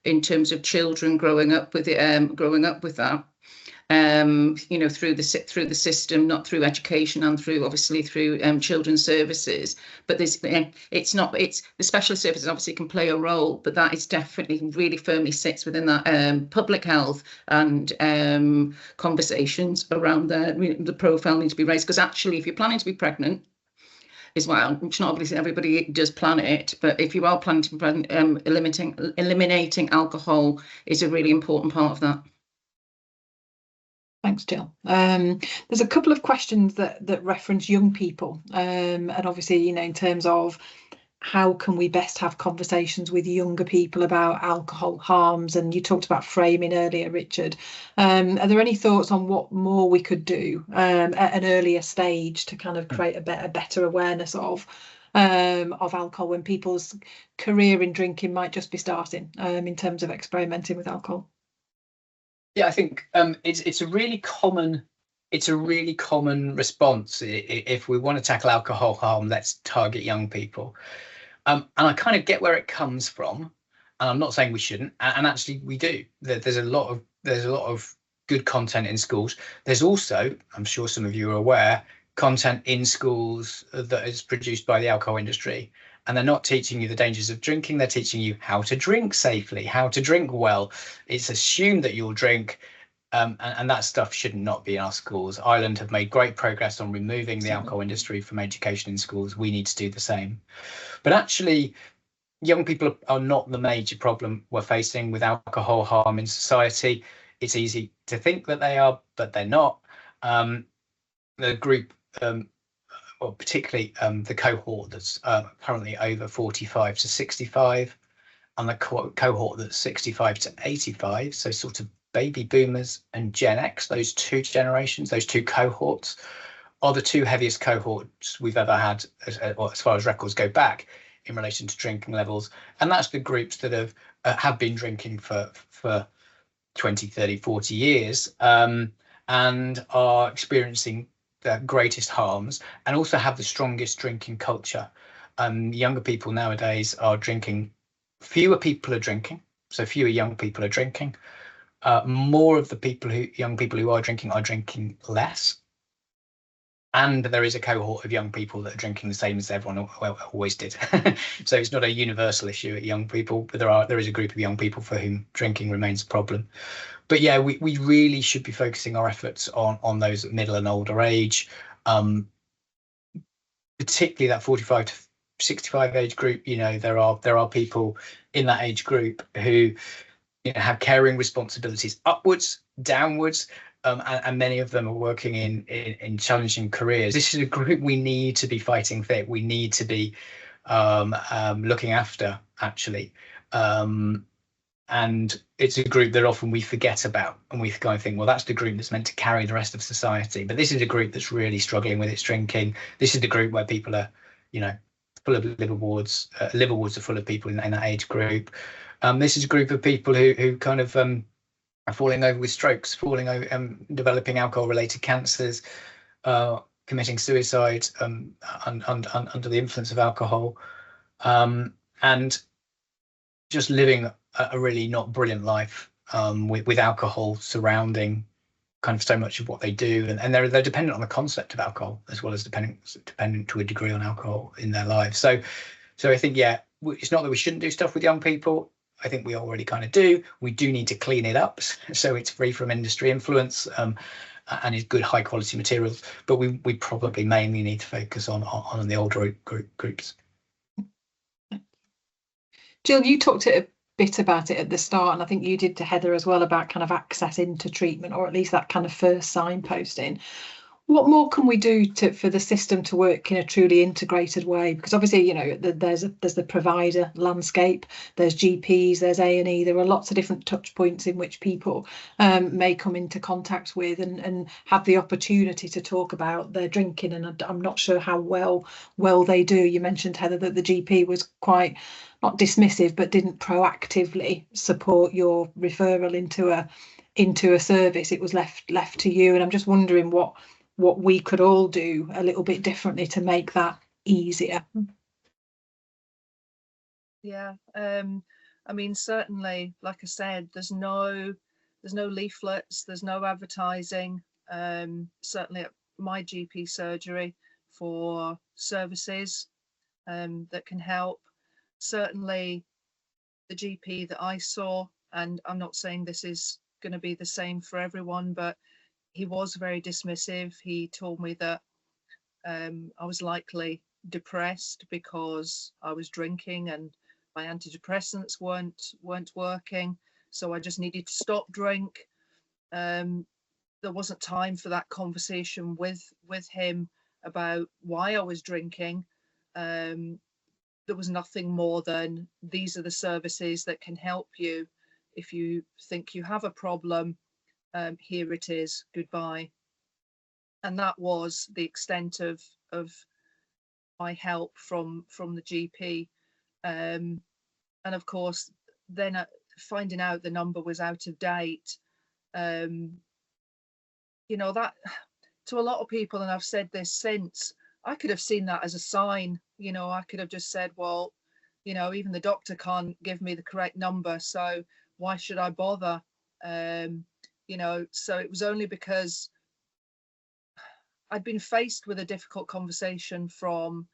In terms of children growing up with it, through the system, not through education, and through children's services. But the specialist services obviously can play a role, but that is definitely really firmly sits within that public health and conversations around the profile need to be raised. Because actually, if you're planning to be pregnant as well, which not obviously everybody does plan it, but if you are planning to be pregnant, eliminating alcohol is a really important part of that. Thanks, Jill. There's a couple of questions that reference young people, and obviously, in terms of how can we best have conversations with younger people about alcohol harms, and you talked about framing earlier, Richard. Are there any thoughts on what more we could do at an earlier stage to kind of create a better awareness of alcohol when people's career in drinking might just be starting, in terms of experimenting with alcohol? Yeah, I think it's a really common response. If we want to tackle alcohol harm, let's target young people. And I kind of get where it comes from, and I'm not saying we shouldn't. And actually, we do. There's a lot of good content in schools. There's also, I'm sure some of you are aware, content in schools that is produced by the alcohol industry, and they're not teaching you the dangers of drinking. They're teaching you how to drink safely, how to drink well. It's assumed that you'll drink, and that stuff should not be in our schools. Ireland have made great progress on removing the alcohol industry from education in schools. We need to do the same. But actually, young people are not the major problem we're facing with alcohol harm in society. It's easy to think that they are, but they're not. The group, well, particularly the cohort that's currently over 45 to 65, and the cohort that's 65 to 85, so sort of baby boomers and Gen X, those two generations, those two cohorts, are the two heaviest cohorts we've ever had as far as records go back in relation to drinking levels. And that's the groups that have been drinking for 20, 30, 40 years, and are experiencing the greatest harms, and also have the strongest drinking culture. Younger people nowadays are drinking, fewer people are drinking, so fewer young people are drinking. More of the young people who are drinking less. And there is a cohort of young people that are drinking the same as everyone always did. So it's not a universal issue at young people, but there is a group of young people for whom drinking remains a problem. But yeah, we really should be focusing our efforts on those at middle and older age, particularly that 45 to 65 age group. You know, there are people in that age group who, you know, have caring responsibilities upwards, downwards, and many of them are working in challenging careers. This is a group we need to be fighting fit. We need to be looking after, actually. And it's a group that often we forget about, and we kind of think, well, that's the group that's meant to carry the rest of society. But this is a group that's really struggling with its drinking. This is the group where people are, you know, full of liverworts. Liverworts are full of people in that age group. This is a group of people who kind of are falling over with strokes, falling over, developing alcohol-related cancers, committing suicide under the influence of alcohol, and just living a really not brilliant life with alcohol surrounding kind of so much of what they do, and they're dependent on the concept of alcohol as well as dependent to a degree on alcohol in their lives. So I think, yeah, it's not that we shouldn't do stuff with young people. I think we already kind of do. We do need to clean it up so it's free from industry influence, and is good high quality materials. But we probably mainly need to focus on the older groups. Gill, you talked a bit about it at the start, and I think you did to Heather as well, about kind of access into treatment, or at least that kind of first signposting. What more can we do for the system to work in a truly integrated way? Because obviously, you know, there's the provider landscape, there's GPs, there's A&E, there are lots of different touch points in which people may come into contact with and have the opportunity to talk about their drinking. And I'm not sure how well they do. You mentioned, Heather, that the GP was quite, not dismissive, but didn't proactively support your referral into a service. It was left to you. And I'm just wondering what we could all do a little bit differently to make that easier. Yeah, I mean, certainly, like I said, there's no leaflets, there's no advertising, certainly at my GP surgery, for services that can help. Certainly the GP that I saw, and I'm not saying this is going to be the same for everyone, but he was very dismissive. He told me that I was likely depressed because I was drinking and my antidepressants weren't working, so I just needed to stop drink. There wasn't time for that conversation with him about why I was drinking. There was nothing more than, these are the services that can help you. If you think you have a problem, here it is, goodbye. And that was the extent of my help from the GP. And of course, then finding out the number was out of date, you know, that to a lot of people, and I've said this since, I could have seen that as a sign. You know, I could have just said, well, you know, even the doctor can't give me the correct number, so why should I bother? you know. So it was only because I'd been faced with a difficult conversation from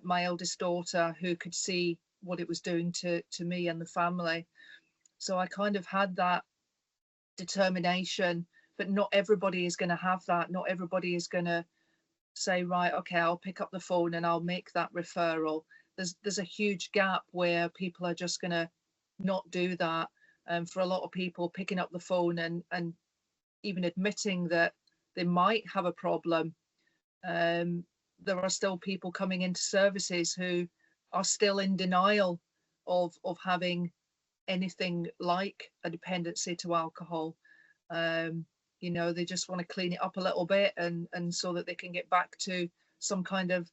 my eldest daughter, who could see what it was doing to me and the family. So I kind of had that determination, but not everybody is going to have that. Not everybody is going to say, right, okay, I'll pick up the phone and I'll make that referral. There's a huge gap where people are just going to not do that. And for a lot of people, picking up the phone and even admitting that they might have a problem, there are still people coming into services who are still in denial of having anything like a dependency to alcohol. You know, they just want to clean it up a little bit and so that they can get back to some kind of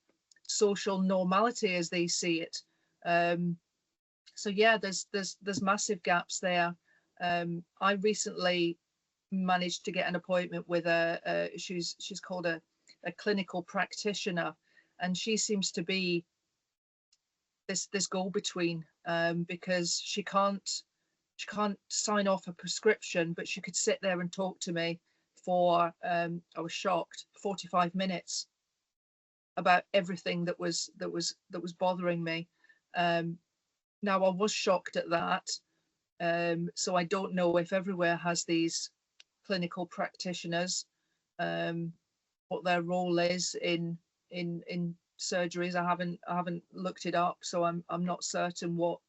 social normality as they see it. So yeah, there's massive gaps there. I recently managed to get an appointment with she's called a clinical practitioner, and she seems to be this go-between, because she can't sign off a prescription, but she could sit there and talk to me for I was shocked, 45 minutes about everything that was bothering me. Now I was shocked at that, so I don't know if everywhere has these clinical practitioners, what their role is in surgeries. I haven't looked it up, so I'm not certain what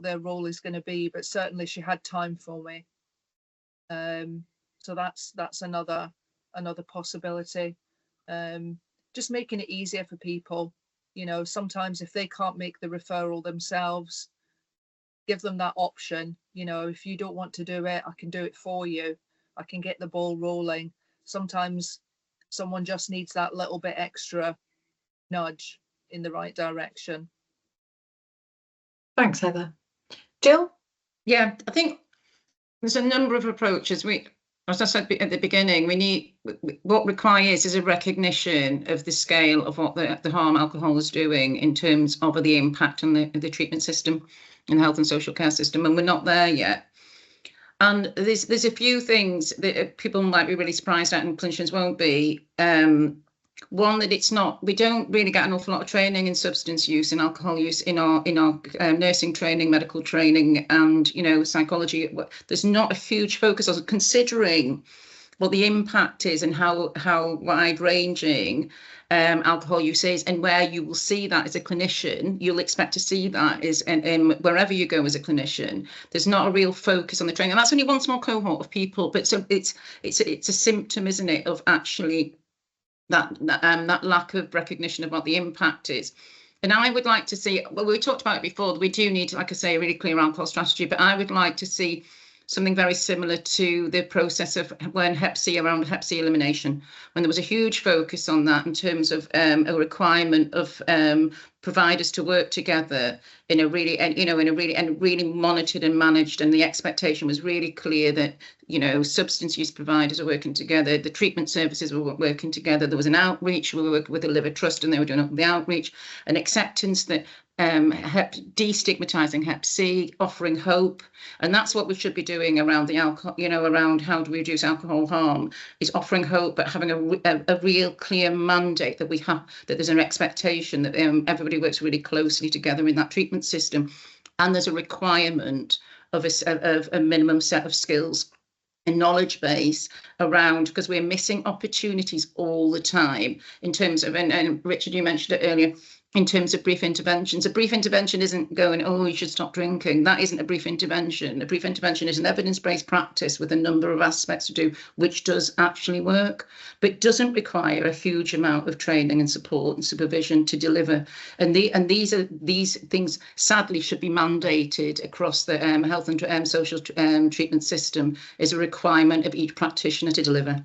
their role is going to be, but certainly she had time for me. So that's another possibility. Just making it easier for people. You know, sometimes if they can't make the referral themselves, give them that option. You know, if you don't want to do it, I can do it for you. I can get the ball rolling. Sometimes someone just needs that little bit extra nudge in the right direction. Thanks, Heather. Gill? Yeah, I think there's a number of approaches. As I said at the beginning, what requires is a recognition of the scale of what the harm alcohol is doing in terms of the impact on the treatment system and the health and social care system, and we're not there yet. And there's a few things that people might be really surprised at, and clinicians won't be. One, that we don't really get an awful lot of training in substance use and alcohol use in our nursing training, medical training, and psychology. There's not a huge focus on considering what the impact is and how wide ranging alcohol use is, and where you will see that as a clinician. You'll expect to see that is wherever you go as a clinician. There's not a real focus on the training, and that's only one small cohort of people. But so it's a symptom, isn't it, of actually that lack of recognition of what the impact is. And I would like to see, well, we talked about it before, we do need, like I say, a really clear alcohol strategy, but I would like to see something very similar to the process of when Hep C, around Hep C elimination, when there was a huge focus on that in terms of a requirement of providers to work together in a really monitored and managed, and the expectation was really clear that substance use providers are working together, the treatment services were working together. There was an outreach. We were working with the Liver Trust, and they were doing the outreach, and acceptance that destigmatizing Hep C, offering hope, and that's what we should be doing around the alcohol. Around how do we reduce alcohol harm, is offering hope, but having a real clear mandate that that there's an expectation that everybody works really closely together in that treatment system, and there's a requirement of a minimum set of skills and knowledge base around, because we're missing opportunities all the time in terms of, and Richard, you mentioned it earlier, in terms of brief interventions. A brief intervention isn't going, oh, you should stop drinking. That isn't a brief intervention. A brief intervention is an evidence-based practice with a number of aspects to do, which does actually work, but doesn't require a huge amount of training and support and supervision to deliver. And these things, sadly, should be mandated across the health and social treatment system as a requirement of each practitioner to deliver.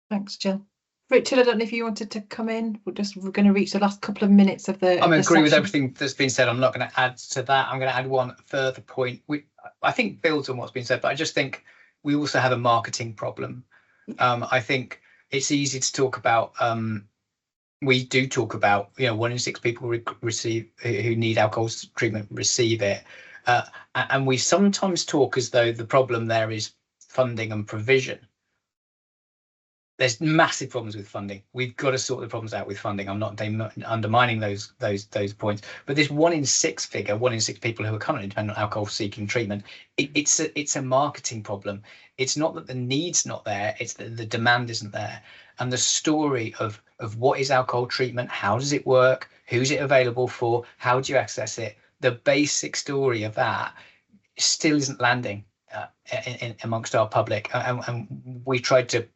Thanks, Gill. Richard, I don't know if you wanted to come in. We're going to reach the last couple of minutes of the. I agree with everything that's been said. I'm not going to add to that. I'm going to add one further point. I think builds on what's been said, but I just think we also have a marketing problem. I think it's easy to talk about. We do talk about 1 in 6 people who need alcohol treatment receive it, and we sometimes talk as though the problem there is funding and provision. There's massive problems with funding. We've got to sort the problems out with funding. I'm not undermining those points, but this 1 in 6 figure, 1 in 6 people who are currently dependent on alcohol seeking treatment, it's a marketing problem. It's not that the need's not there, it's that the demand isn't there. And the story of what is alcohol treatment, how does it work, who's it available for, how do you access it, the basic story of that still isn't landing amongst our public. And we tried to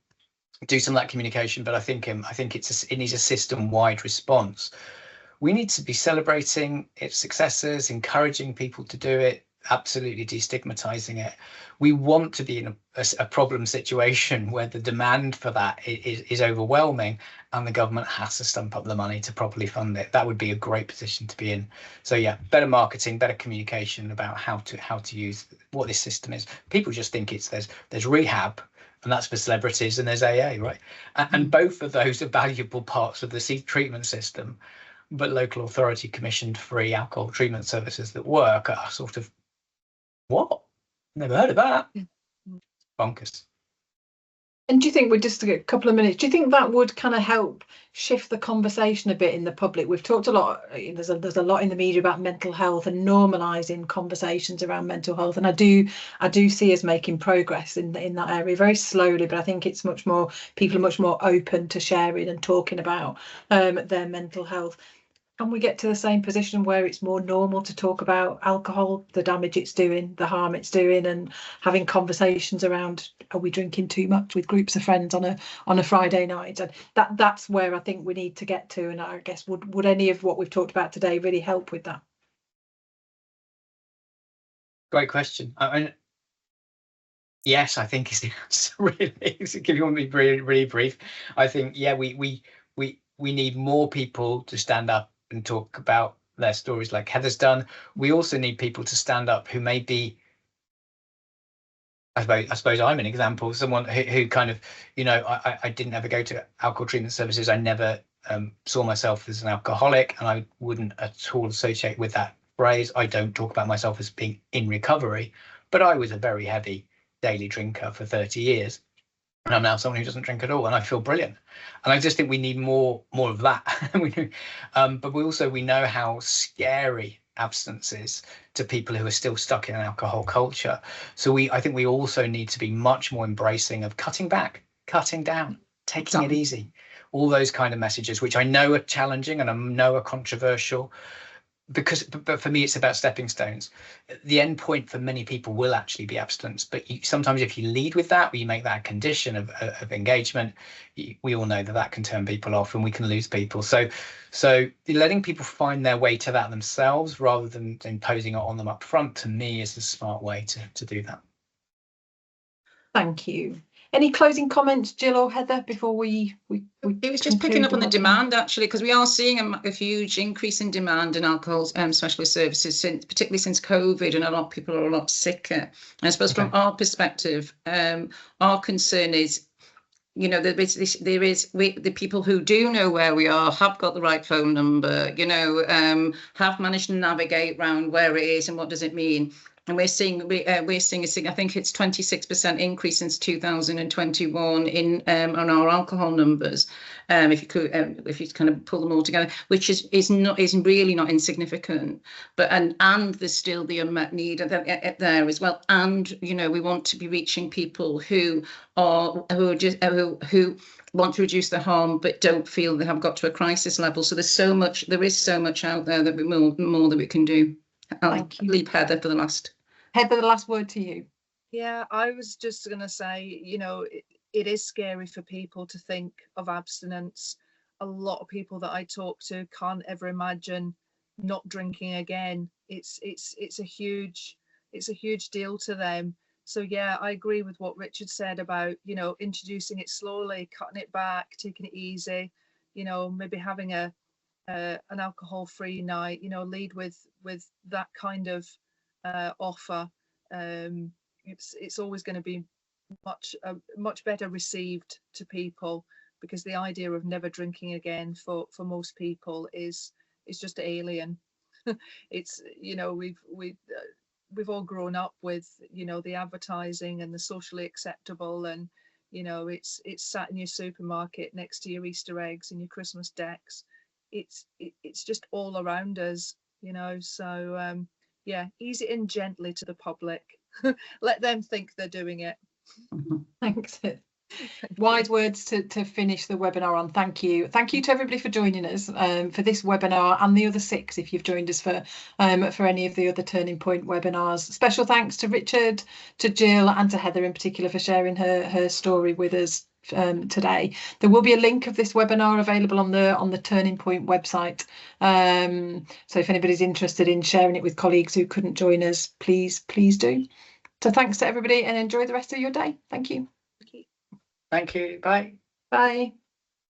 do some of that communication, but I think it needs a system-wide response. We need to be celebrating its successes, encouraging people to do it, absolutely destigmatizing it. We want to be in a problem situation where the demand for that is overwhelming, and the government has to stump up the money to properly fund it. That would be a great position to be in. So yeah, better marketing, better communication about how to use what this system is. People just think there's rehab, and that's for celebrities, and there's AA, right? And both of those are valuable parts of the treatment system, but local authority commissioned free alcohol treatment services that work are sort of, what? Never heard of that. Bonkers. And do you think, we're just a couple of minutes, do you think that would kind of help shift the conversation a bit in the public? We've talked a lot, there's a lot in the media about mental health and normalising conversations around mental health, and I do see us making progress in that area, very slowly, but I think it's much more, people are much more open to sharing and talking about their mental health. Can we get to the same position where it's more normal to talk about alcohol, the damage it's doing, the harm it's doing, and having conversations around, are we drinking too much with groups of friends on a Friday night? And that's where I think we need to get to. And I guess would any of what we've talked about today really help with that? Great question. I mean, yes, I think is the answer, really. If you want me really, really brief, I think, yeah, we need more people to stand up and talk about their stories like Heather's done. We also need people to stand up who may be, I suppose I'm an example, someone who kind of, I didn't ever go to alcohol treatment services. I never saw myself as an alcoholic, and I wouldn't at all associate with that phrase. I don't talk about myself as being in recovery, but I was a very heavy daily drinker for 30 years. And I'm now someone who doesn't drink at all, and I feel brilliant. And I just think we need more of that. But we know how scary abstinence is to people who are still stuck in an alcohol culture. So I think we also need to be much more embracing of cutting back, cutting down, taking it easy. All those kind of messages, which I know are challenging and I know are controversial, but for me it's about stepping stones. The end point for many people will actually be abstinence, but sometimes if you lead with that, or you make that a condition of engagement, we all know that can turn people off and we can lose people. So letting people find their way to that themselves rather than imposing it on them up front, to me, is the smart way to do that. Thank you. Any closing comments, Gill or Heather, before we it was just picking up on the demand, actually, because we are seeing a huge increase in demand in alcohol specialist services, particularly since COVID, and a lot of people are a lot sicker. And I suppose from our perspective, our concern is, the people who do know where we are, have got the right phone number, have managed to navigate around where it is and what does it mean. And we're seeing I think it's 26% increase since 2021 on our alcohol numbers. If you kind of pull them all together, which is really not insignificant. But and there's still the unmet need there as well. And we want to be reaching people who want to reduce the harm but don't feel they have got to a crisis level. So there is so much out there that more that we can do. I'll leave Heather for the last. Heather, the last word to you. Yeah, I was just going to say, it is scary for people to think of abstinence. A lot of people that I talk to can't ever imagine not drinking again. It's a huge deal to them. So yeah, I agree with what Richard said about, introducing it slowly, cutting it back, taking it easy, maybe having an alcohol-free night, lead with that kind of offer. It's always going to be much better received to people, because the idea of never drinking again for most people is just alien. It's we've all grown up with, you know, the advertising and the socially acceptable, and you know, it's sat in your supermarket next to your Easter eggs and your Christmas decks. It's just all around us, you know. So yeah, ease it in gently to the public. Let them think they're doing it. Thanks. Wise words to finish the webinar on. Thank you to everybody for joining us for this webinar, and the other 6 if you've joined us for any of the other Turning Point webinars. Special thanks to Richard, to Gill, and to Heather in particular for sharing her story with us today. There will be a link of this webinar available on the Turning Point website, so if anybody's interested in sharing it with colleagues who couldn't join us, please do. So thanks to everybody, and enjoy the rest of your day. Thank you. Thank you. Bye. Bye.